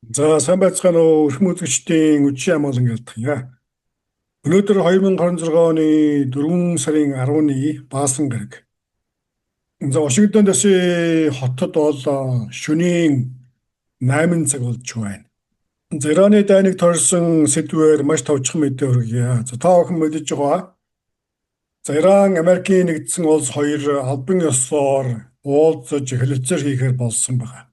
За сайн байцгаана уу эрхэм үзэгчдийн үдшийн амгалан ялдах. Өнөөдөр 2026 оны 4 сарын 11 Баасан гараг. За Вашингтон дэс хотод бол шөнийн 8 цаг болж байна. За Ираны дайныг тойрсон сэдвээр маш товчхон мэдээ хүргье. За та бүхэн мэдэж байгаа. За Иран, Америкийн нэгдсэн улс хоёр албан ёсоор уулзаж хэлэлцээр хийхээр болсон байна.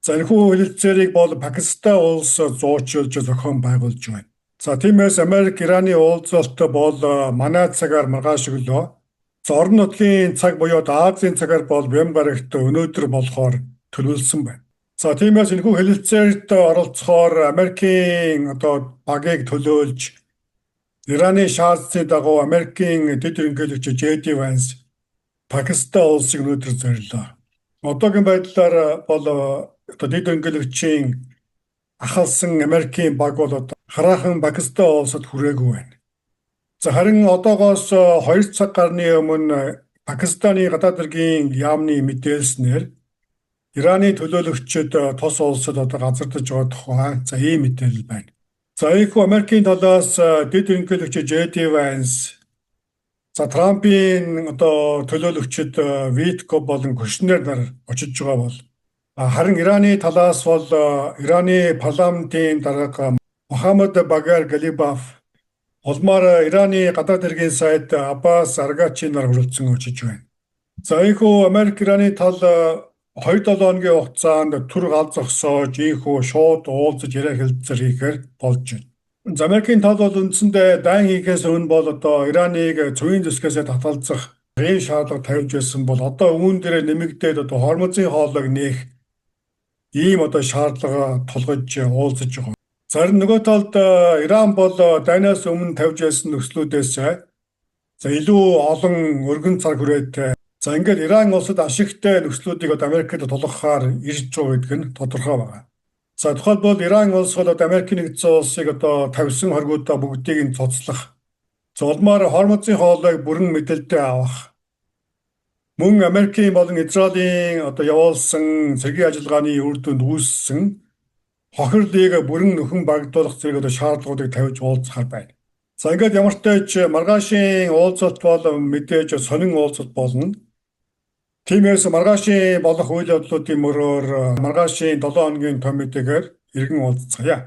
За энэхүү хэлэлцээрийг бол Пакистан улс зуучилж зохион байгуулж байна. За тиймээс Америк Ираны уулзалт бол манай цагаар маргааш өглөө. За орон нутгийн цаг буюу Азийн цагаар бол Бям гарагт өнөөдөр болохоор төлөвлөсөн байна. За тиймээс энэхүү хэлэлцээрт оролцохоор Америкийн багийг төлөөлж Ираны шаардсны дагуу Америкийн дэд ерөнхийлөгч J.D. Vance Пакистан улсыг өнөөдөр зорилоо. Одоогийн байдлаар бол дэд ерөнхийлөгчийн ахалсан Америкийн баг бол хараахан Пакистан улсад хүрээгүй байна. За харин одоогоос 2 цаг гарны өмнө Пакистаны гадаад хэргийн яамны мэдээлснээр Ираны төлөөлөгчид тус улсад газардаж байгаа тухай ийм мэдээлэл байна. За ийхүү Америкийн талаас дэд ерөнхийлөгч J.D. Vance Трампын төлөөлөгчд Витков болон Кушнер нар очиж байгаа бол харин Ираны талаас бол Ираны парламентын дарга Мухаммад Багар Галибаф улмаар Ираны гадаад хэргийн сайд Аббас Аргачи нар хүрэлцэн очиж байна. За ийхүү Америк Ираны тал 2-7 хоногийн хугацаанд түр гал зогсоож ийхүү шууд уулзаж яриа хэлэлцээр хийхээр болж байна. За Америкийн тал бол үндсэндээ дайн хийхээс өмнө бол Ираныг цөмийн зэвсгээс татгалзах ийм шаардлага тавьж байсан бол үүн дээр нэмэгдээд хормозын хоолойг нээх ийм шаардлага тулгаж уулзаж байгаа. Зарим нөгөө талд Иран бол дайнаас өмнө тавьж байсан нөхцлүүдээс илүү олон өргөн цаг хүрээтэй. За ингээд Иран улсад ашигтай нөхцлүүдийг Америкт тулгахаар ирж байгаа гэдэг нь тодорхой байна. За тухайлбал Иран улс бол Америкийн нэгдсэн улсыг тавьсан хоригуудаа бүгдийг нь цуцлах. Улмаар хормозын хоолойг бүрэн мэдээлэлдээ авах. Мөн Америкийн болон Израилийн явуулсан цэргийн ажиллагааны үр дүнд үүссэн хохирлыг бүрэн нөхөн багтуулах зэрэг шаардлагуудыг тавьж уулзахаар байна. За ингээд ямар ч тач маргаашийн уулзалт бол мэдээж сонин уулзалт болно. Тиймээс маргаашийн болох үйл явдлуудын мөрөөр маргаашийн 7 хоногийн том мэдээгээр иргэн уулзцгаая.